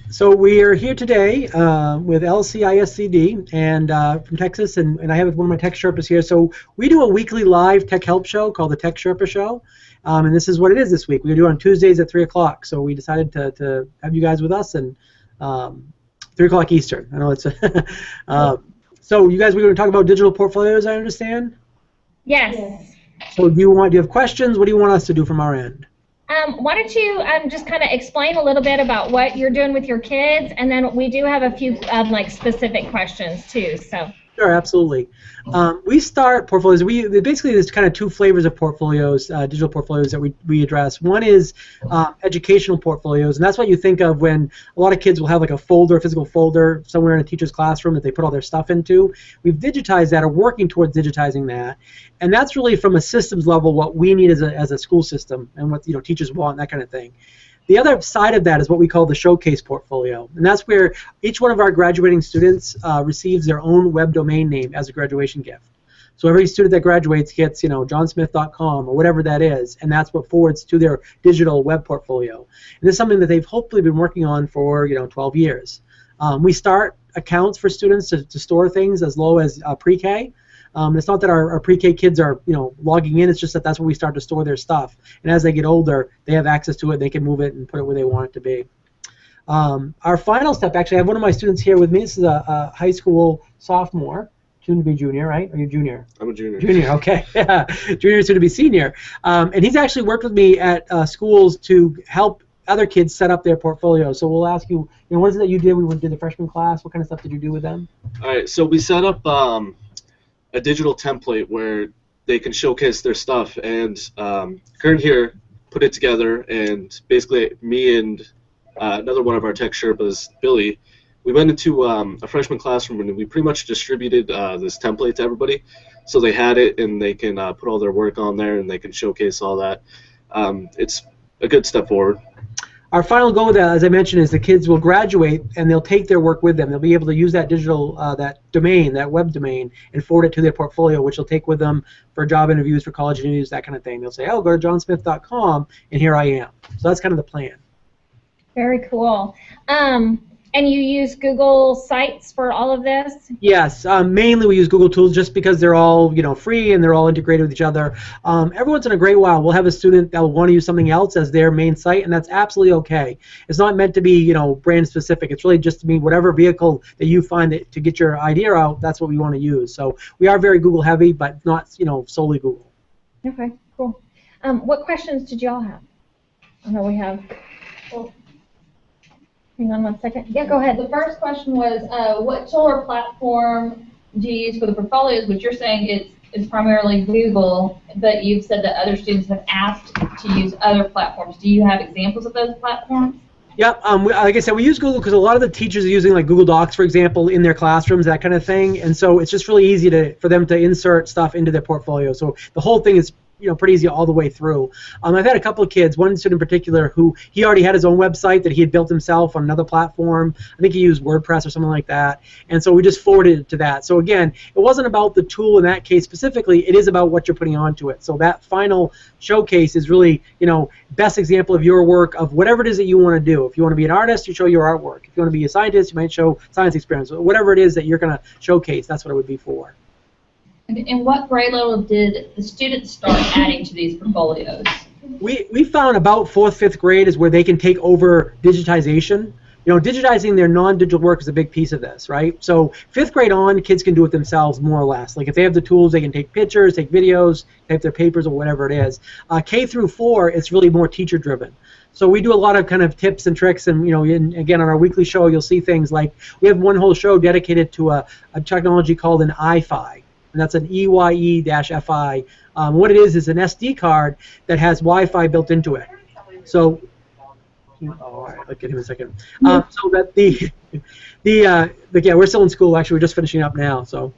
So we are here today with LCISD and from Texas, and I have one of my tech Sherpas here. So we do a weekly live tech help show called the Tech Sherpa Show, and this is what it is this week. We do it on Tuesdays at 3 o'clock. So we decided to have you guys with us, and 3 o'clock Eastern. I know it's so you guys, we're going to talk about digital portfolios, I understand? Yes. So do you have questions? What do you want us to do from our end? Why don't you just kind of explain a little bit about what you're doing with your kids, and then we do have a few like specific questions too. So. Sure, absolutely. We start portfolios. Basically there's kind of two flavors of portfolios, digital portfolios that we address. One is educational portfolios, and that's what you think of when a lot of kids will have like a folder, a physical folder somewhere in a teacher's classroom that they put all their stuff into. We've digitized that, or working towards digitizing that, and that's really from a systems level what we need as a school system, and what teachers want, and that kind of thing. The other side of that is what we call the showcase portfolio, and that's where each one of our graduating students receives their own web domain name as a graduation gift. So every student that graduates gets, johnsmith.com or whatever that is, and that's what forwards to their digital web portfolio. And this is something that they've hopefully been working on for 12 years. We start accounts for students to store things as low as pre-K. It's not that our pre-K kids are logging in. It's just that that's where we start to store their stuff. And as they get older, they have access to it. They can move it and put it where they want it to be. Our final step, actually, I have one of my students here with me. This is a high school sophomore, soon to be junior, right? Are you junior? I'm a junior. Junior, okay. Junior, soon to be senior. And he's actually worked with me at schools to help other kids set up their portfolio. So we'll ask you, what is it that you did? We did the freshman class. What kind of stuff did you do with them? All right, so we set up a digital template where they can showcase their stuff, and Kern here put it together, and basically me and another one of our tech Sherpas, Billy, we went into a freshman classroom and we pretty much distributed this template to everybody, so they had it and they can put all their work on there and they can showcase all that. It's a good step forward. Our final goal with that, as I mentioned, is the kids will graduate and they'll take their work with them. They'll be able to use that digital, that domain, that web domain, and forward it to their portfolio, which they'll take with them for job interviews, for college interviews, that kind of thing. They'll say, oh, go to johnsmith.com, and here I am. So that's kind of the plan. Very cool. And you use Google Sites for all of this? Yes, mainly we use Google Tools just because they're all free and they're all integrated with each other. Every once in a great while we'll have a student that will want to use something else as their main site, and that's absolutely okay. It's not meant to be brand specific. It's really just to be whatever vehicle that you find to get your idea out. That's what we want to use. So we are very Google heavy, but not solely Google. Okay, cool. What questions did y'all have? I know we have. Well, hang on one second. Yeah, go ahead. The first question was, what tool or platform do you use for the portfolios, which you're saying it's primarily Google, but you've said that other students have asked to use other platforms. Do you have examples of those platforms? Yeah, like I said, we use Google because a lot of the teachers are using like Google Docs, for example, in their classrooms, that kind of thing, and so it's just really easy for them to insert stuff into their portfolio. So the whole thing is pretty easy all the way through. I've had a couple of kids, one student in particular, who he already had his own website that he had built himself on another platform. I think he used WordPress or something like that, and so we just forwarded it to that. So again, it wasn't about the tool in that case specifically, it is about what you're putting onto it. So that final showcase is really, best example of your work, of whatever it is that you want to do. If you want to be an artist, you show your artwork. If you want to be a scientist, you might show science experiments. Whatever it is that you're going to showcase, that's what it would be for. And what grade level did the students start adding to these portfolios? We found about 4th, 5th grade is where they can take over digitization. Digitizing their non-digital work is a big piece of this, right? So 5th grade on, kids can do it themselves more or less. Like if they have the tools, they can take pictures, take videos, type their papers or whatever it is. K through 4, it's really more teacher-driven. So we do a lot of kind of tips and tricks, and again on our weekly show, you'll see things like we have one whole show dedicated to a technology called an iFi. And that's an EYE-FI. What it is an SD card that has Wi-Fi built into it. So, all right, I'll get him in a second. So that yeah, we're still in school. Actually, we're just finishing up now. So,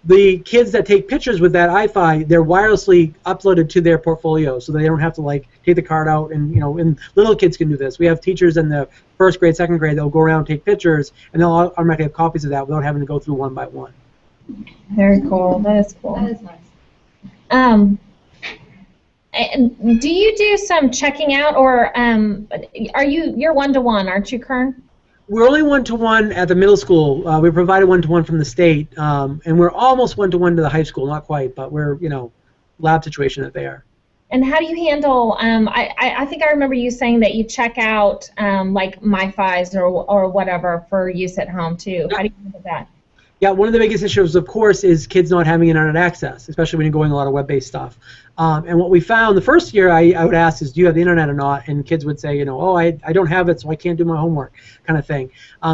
the kids that take pictures with that iFi, they're wirelessly uploaded to their portfolio, so they don't have to take the card out. And and little kids can do this. We have teachers in the 1st grade, 2nd grade that'll go around and take pictures, and they'll automatically have copies of that without having to go through one by one. Very cool. That is cool. That is nice. And do you do some checking out, or you're one-to-one, aren't you, Kern? We're only one-to-one at the middle school. We provided one-to-one from the state, and we're almost one-to-one to the high school, not quite, but we're, lab situation that they are. And how do you handle, I think I remember you saying that you check out like MiFis or whatever for use at home too. How do you handle that? Yeah, one of the biggest issues, of course, is kids not having internet access, especially when you're going a lot of web-based stuff. And what we found the first year, I would ask is, do you have the internet or not? And kids would say, oh, I don't have it, so I can't do my homework, kind of thing.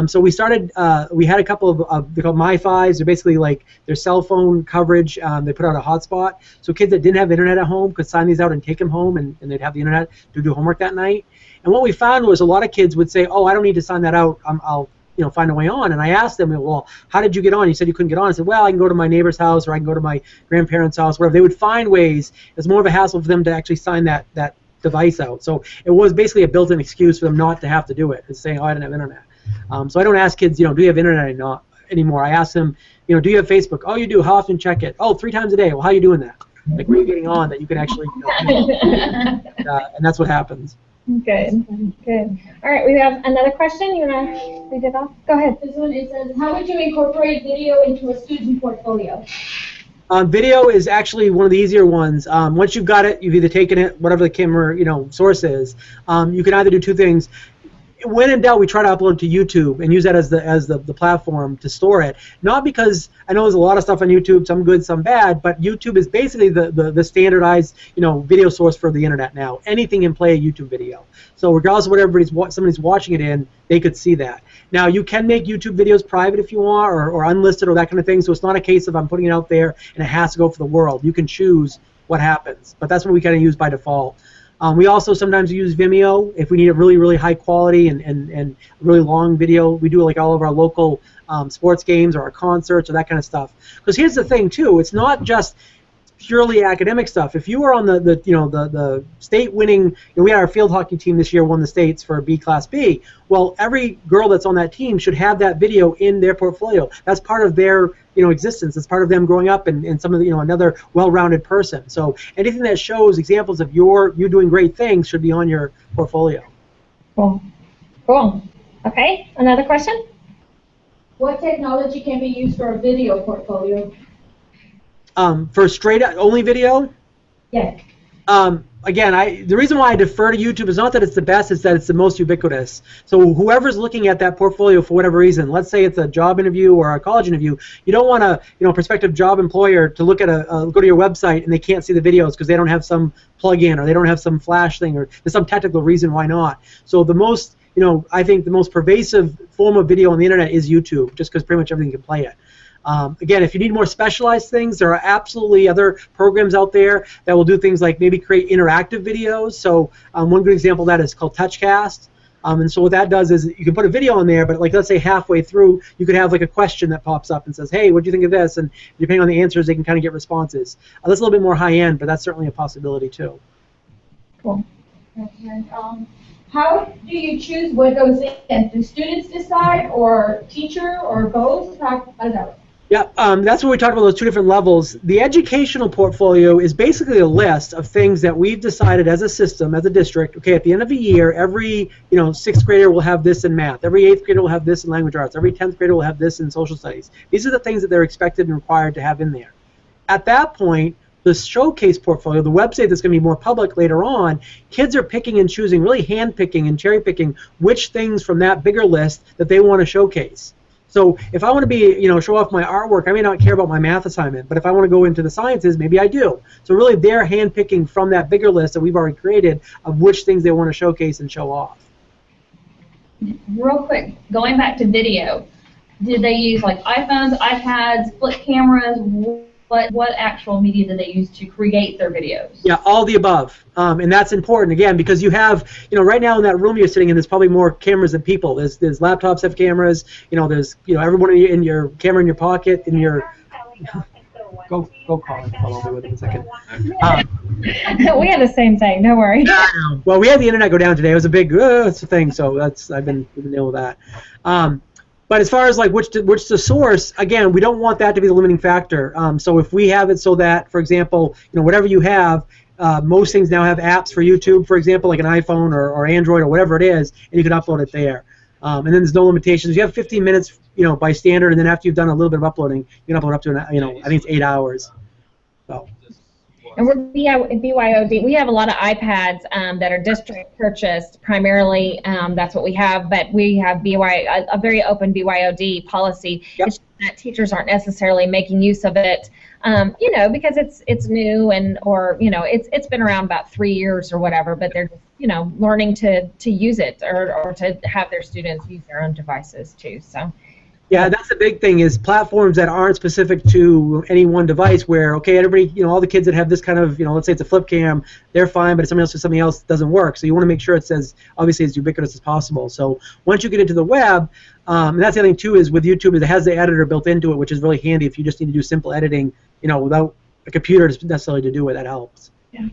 So we started, we had a couple of they're called MiFis. They're basically like their cell phone coverage. They put out a hotspot. So kids that didn't have internet at home could sign these out and take them home, and they'd have the internet to do homework that night. And what we found was a lot of kids would say, oh, I don't need to sign that out. I'll find a way on. And I asked them, well, how did you get on? You said you couldn't get on. I said, well, I can go to my neighbor's house, or I can go to my grandparents' house, whatever. They would find ways. It was more of a hassle for them to actually sign that device out. So it was basically a built-in excuse for them not to have to do it. It's saying, oh, I didn't have internet. So I don't ask kids, do you have internet or not anymore? I ask them, do you have Facebook? Oh, you do. How often check it? Oh, 3 times a day. Well, how are you doing that? Like, where are you getting on that you can actually, and that's what happens. Good, good. All right, we have another question. You want to read it off? Go ahead. This one, it says, how would you incorporate video into a student portfolio? Video is actually one of the easier ones. Once you've got it, you've either taken it, whatever the camera source is. You can either do 2 things. When in doubt, we try to upload to YouTube and use that as the platform to store it. Not because I know there's a lot of stuff on YouTube, some good, some bad, but YouTube is basically the standardized video source for the internet now. Anything can play a YouTube video. So regardless of what somebody's watching it in, they could see that. Now you can make YouTube videos private if you want, or unlisted, or that kind of thing. So it's not a case of I'm putting it out there and it has to go for the world. You can choose what happens, but that's what we kind of use by default. We also sometimes use Vimeo if we need a really, really high quality and really long video. We do like all of our local sports games or our concerts or that kind of stuff. Because here's the thing too, it's not just purely academic stuff. If you were on the state winning, we had our field hockey team this year won the states for B Class B. Well, every girl that's on that team should have that video in their portfolio. That's part of their existence. It's part of them growing up and some of the another well-rounded person. So anything that shows examples of you doing great things should be on your portfolio. Cool. Cool. Okay. Another question? What technology can be used for a video portfolio? For straight only video? Yes. Again, the reason why I defer to YouTube is not that it's the best, it's that it's the most ubiquitous. So whoever's looking at that portfolio for whatever reason, let's say it's a job interview or a college interview, you don't want a prospective job employer to look at go to your website and they can't see the videos because they don't have some plug-in or they don't have some flash thing or there's some technical reason why not. So the most, I think the most pervasive form of video on the internet is YouTube, just because pretty much everything can play it. Again, if you need more specialized things, there are absolutely other programs out there that will do things like maybe create interactive videos. So one good example of that is called TouchCast. And so what that does is you can put a video on there, but like let's say halfway through, you could have like a question that pops up and says, hey, what do you think of this? And depending on the answers, they can kind of get responses. That's a little bit more high-end, but that's certainly a possibility too. Cool. Okay. How do you choose what goes in? Do students decide, or teacher, or both? How does that work? Yeah, that's what we talked about, those 2 different levels. The educational portfolio is basically a list of things that we've decided as a system, as a district, okay, at the end of the year, every 6th grader will have this in math, every 8th grader will have this in language arts, every 10th grader will have this in social studies. These are the things that they're expected and required to have in there. At that point, the showcase portfolio, the website that's going to be more public later on, kids are picking and choosing, really hand-picking and cherry-picking which things from that bigger list that they want to showcase. So if I want to be, show off my artwork, I may not care about my math assignment, but if I want to go into the sciences, maybe I do. So really they're hand-picking from that bigger list that we've already created of which things they want to showcase and show off. Real quick, going back to video, did they use like iPhones, iPads, flip cameras? What actual media did they use to create their videos? Yeah, all the above. And that's important, again, because you have, right now in that room you're sitting in, there's probably more cameras than people. There's laptops have cameras, there's, everyone in your camera in your pocket, in your... Go call him. I'll be with him in a second. We had the same thing, don't worry. Well, we had the internet go down today. It was a big thing, so I've been dealing with that. But as far as like which the source, again, we don't want that to be the limiting factor. So if we have it so that, for example, whatever you have, most things now have apps for YouTube, for example, like an iPhone or Android or whatever it is, and you can upload it there. And then there's no limitations. You have 15 minutes, by standard, and then after you've done a little bit of uploading, you can upload up to, I think it's 8 hours. So. And we're BYOD. We have a lot of iPads that are district purchased primarily. That's what we have, but we have a very open BYOD policy. Yep. It's just that teachers aren't necessarily making use of it, because it's new or it's been around about 3 years or whatever. But they're just learning to use it or to have their students use their own devices too. So. Yeah, that's the big thing is platforms that aren't specific to any one device where, okay, everybody, all the kids that have this kind of, let's say it's a flip cam, they're fine, but if somebody else does something else, it doesn't work. So you want to make sure it's obviously as ubiquitous as possible. So once you get into the web, and that's the other thing too is with YouTube, it has the editor built into it, which is really handy if you just need to do simple editing, without a computer necessarily to do it, that helps. Yeah.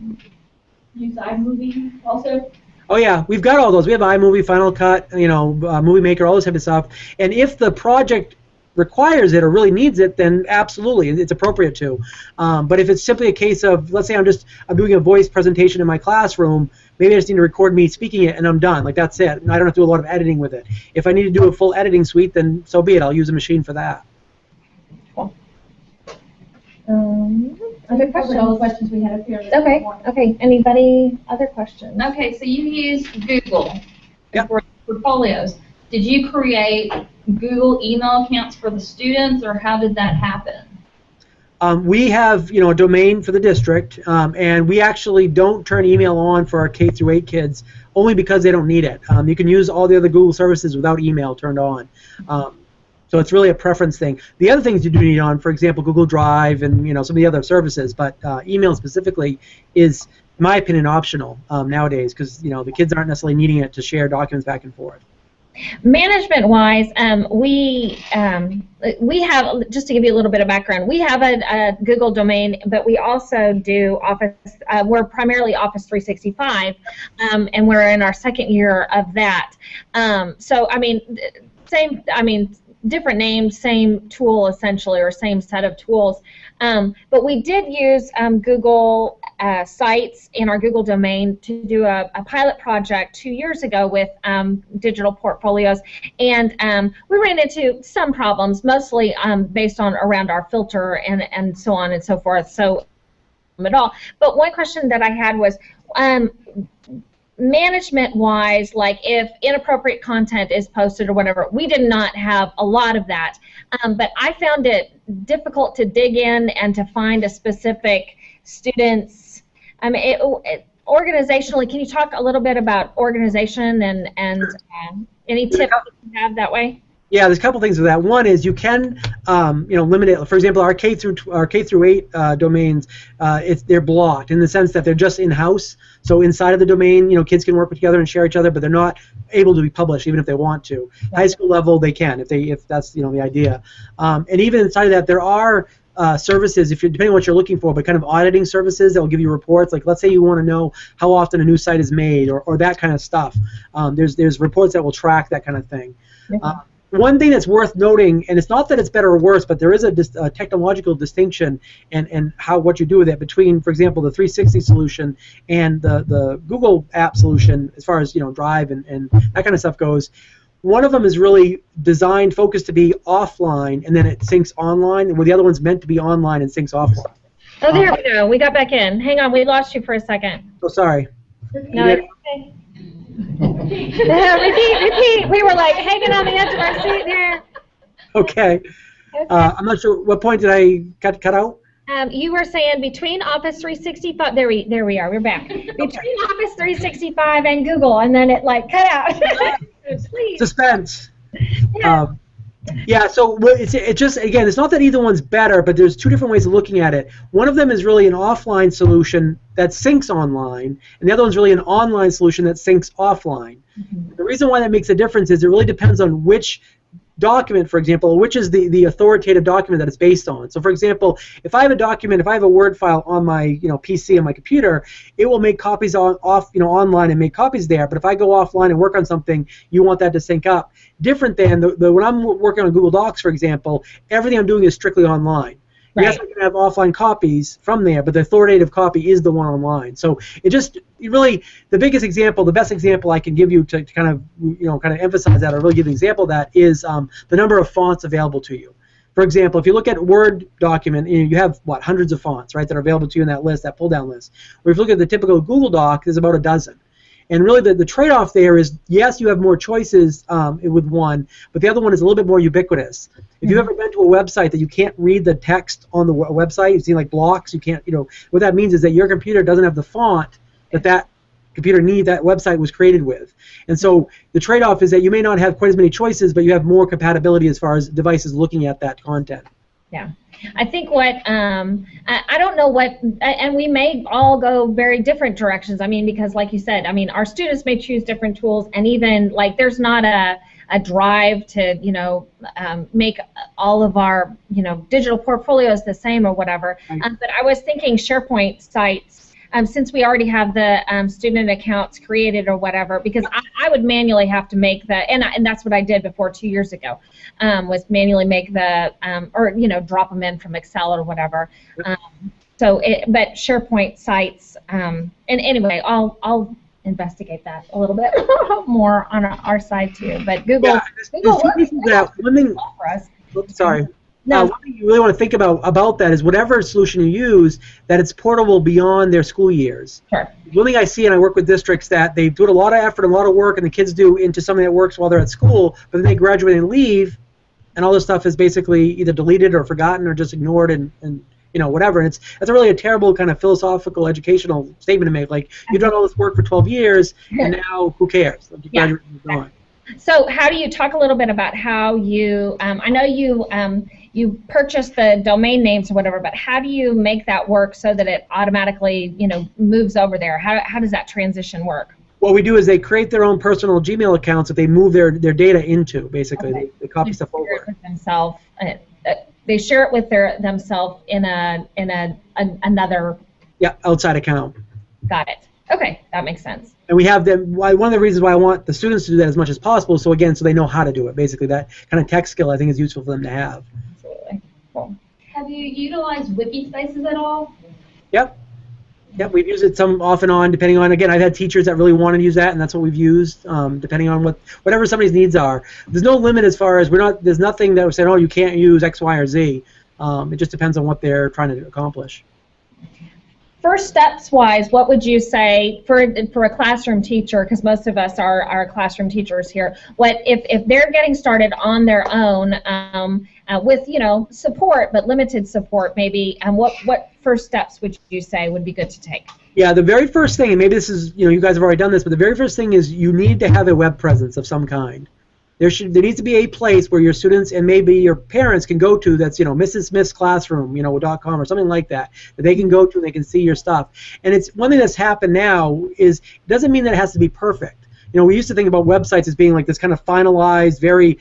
Use iMovie also? Oh yeah, we've got all those. We have iMovie, Final Cut, Movie Maker, all this type of stuff. And if the project requires it or really needs it, then absolutely, it's appropriate to. But if it's simply a case of, let's say I'm doing a voice presentation in my classroom, maybe I just need to record me speaking it and I'm done. Like that's it. And I don't have to do a lot of editing with it. If I need to do a full editing suite, then so be it. I'll use a machine for that. Cool. Other questions? All the questions we had up here. Okay. Anybody other questions? Okay, so you use Google Yep. for portfolios. Did you create Google email accounts for the students, or how did that happen? We have, a domain for the district, and we actually don't turn email on for our K through 8 kids only because they don't need it. You can use all the other Google services without email turned on. So it's really a preference thing. The other things you do need on, for example, Google Drive and some of the other services, but email specifically is, in my opinion, optional nowadays because the kids aren't necessarily needing it to share documents back and forth. Management-wise, we have, just to give you a little bit of background, we have a Google domain, but we also do Office. We're primarily Office 365, and we're in our second year of that. So different names, same tool essentially, or same set of tools. But we did use Google Sites in our Google domain to do a pilot project 2 years ago with digital portfolios, and we ran into some problems, mostly based on around our filter and so on and so forth. So at all. But one question that I had was, management-wise, like if inappropriate content is posted or whatever, we did not have a lot of that. But I found it difficult to dig in and to find a specific student's. Organizationally, can you talk a little bit about organization and any tips you have that way? Yeah, there's a couple things with that. One is you can, limit it. For example, our K through 8 domains, they're blocked in the sense that they're just in-house. So inside of the domain, kids can work together and share each other, but they're not able to be published even if they want to. High school level, they can if that's the idea. And even inside of that, there are services, depending on what you're looking for, but kind of auditing services that will give you reports. Like, let's say you want to know how often a new site is made, or that kind of stuff. There's reports that will track that kind of thing. One thing that's worth noting, and it's not that it's better or worse, but there is a technological distinction and what you do with it between, for example, the 360 solution and the Google app solution as far as Drive and that kind of stuff goes. One of them is really focused to be offline, and then it syncs online, and the other one's meant to be online and syncs offline. Oh, there we go. We got back in. Hang on, we lost you for a second. Oh, sorry. No, it's okay. Repeat. We were like hanging on the edge of our seat there. Okay. I'm not sure. What point did I cut out? You were saying between Office 365. There we are. We're back. Between Office 365 and Google, and then it cut out. Please. Suspense. Yeah. So it's just, again, it's not that either one's better, but there's two different ways of looking at it. One of them is really an offline solution that syncs online, and the other one's really an online solution that syncs offline. Mm-hmm. The reason why that makes a difference is it really depends on which document, for example, which is the authoritative document that it's based on. So, for example, if I have a document, if I have a Word file on my PC on my computer, it will make copies online and make copies there. But if I go offline and work on something, you want that to sync up. Different than when I'm working on Google Docs, for example, everything I'm doing is strictly online. Yes, I can have offline copies from there, but the authoritative copy is the one online. So it really, the biggest example, the best example I can give you to kind of emphasize that or really give an example of that is the number of fonts available to you. For example, if you look at a Word document, you have, hundreds of fonts, right, that are available to you in that list, that pull-down list. Or if you look at the typical Google Doc, there's about a dozen. And really the trade-off there is, yes, you have more choices with one, but the other one is a little bit more ubiquitous. If you've ever been to a website that you can't read the text on the website, you've seen like blocks, you can't, what that means is that your computer doesn't have the font that computer that website was created with. And so the trade-off is that you may not have quite as many choices, but you have more compatibility as far as devices looking at that content. Yeah. I think I don't know what, and we may all go very different directions. I mean, because like you said, I mean, our students may choose different tools, and even like there's not a drive to, make all of our, digital portfolios the same or whatever. But I was thinking SharePoint Sites, since we already have the student accounts created or whatever, because I would manually have to make the, and that's what I did before 2 years ago, was manually make the, or drop them in from Excel or whatever. But SharePoint Sites, and anyway, I'll investigate that a little bit more on our side too. But Google works for us. Oops, sorry. One thing you really want to think about that is whatever solution you use, that it's portable beyond their school years. Sure. One thing I see, and I work with districts, that they do a lot of effort, a lot of work, and the kids do into something that works while they're at school, but then they graduate and leave, and all this stuff is basically either deleted or forgotten or just ignored and whatever. And that's really a terrible kind of philosophical, educational statement to make. Like, you've done all this work for 12 years, and now who cares? Like, you graduate and move on. So how do you talk a little bit about how you, I know you purchase the domain names or whatever, but how do you make that work so that it automatically, moves over there? How does that transition work? What we do is they create their own personal Gmail accounts that they move their data into, basically. Okay. They copy stuff over. They share it with themselves in another outside account. Got it. Okay, that makes sense. And we have them. One of the reasons why I want the students to do that as much as possible, so they know how to do it. Basically, that kind of tech skill I think is useful for them to have. Absolutely. Cool. Have you utilized Wiki Faces at all? Yep. We've used it some off and on, depending on. Again, I've had teachers that really want to use that, and that's what we've used, depending on whatever somebody's needs are. There's no limit as far as there's nothing that we're saying, oh, you can't use X, Y, or Z. It just depends on what they're trying to accomplish. First steps wise, what would you say for a classroom teacher, because most of us are classroom teachers here, what if they're getting started on their own with support, but limited support maybe, and what first steps would you say would be good to take? Yeah, the very first thing, and maybe this is, you guys have already done this, but the very first thing is you need to have a web presence of some kind. There needs to be a place where your students and maybe your parents can go to that's, Mrs. Smith's classroom, .com or something like that they can go to and they can see your stuff. And it's one thing that's happened now is it doesn't mean that it has to be perfect. We used to think about websites as being like this kind of finalized, very,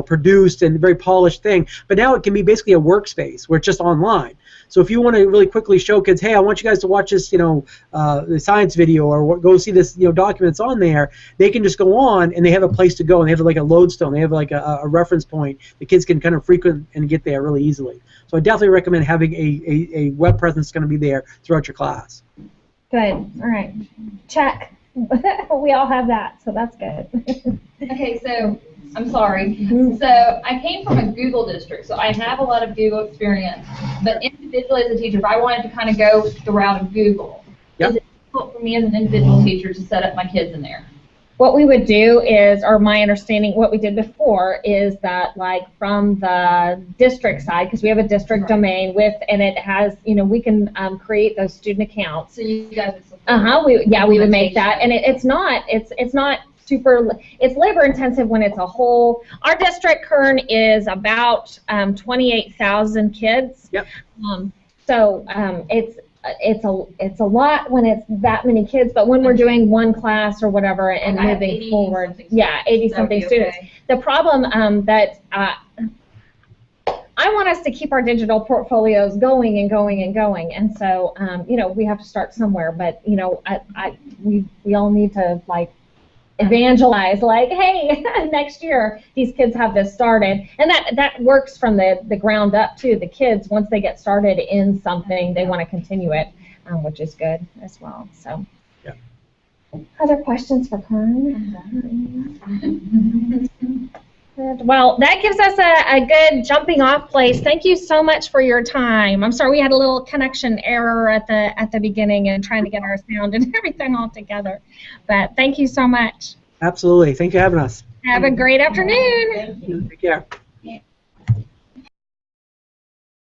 produced and very polished thing. But now it can be basically a workspace where it's just online. So if you want to really quickly show kids, hey, I want you guys to watch this, the science video or go see this, documents on there, they can just go on and they have a place to go and they have like a lodestone. They have like a reference point. The kids can kind of frequent and get there really easily. So I definitely recommend having a web presence going to be there throughout your class. Good. All right. Check. We all have that, so that's good. Okay, so I'm sorry. So I came from a Google district, so I have a lot of Google experience. But individually as a teacher, if I wanted to kind of go the route of Google, is it difficult for me as an individual teacher to set up my kids in there? What we would do is, or my understanding, what we did before is that, like, from the district side, because we have a district domain with, and it has, we can create those student accounts. So you guys would support we would make that, and it's not super, it's labor intensive when it's a whole. Our district, Kern, is about 28,000 kids. Yep. It's a lot when it's that many kids, but when we're doing one class or whatever and moving forward, 80-something students. Okay. The problem that I want us to keep our digital portfolios going and going and going, and so we have to start somewhere. But we all need to evangelize, like, hey, next year these kids have this started, and that works from the ground up too. The kids, once they get started in something, they want to continue it, which is good as well. So, yeah. Other questions for Kern? Well, that gives us a good jumping off place. Thank you so much for your time. I'm sorry we had a little connection error at the beginning and trying to get our sound and everything all together. But thank you so much. Absolutely. Thank you for having us. Have a great afternoon. Take care.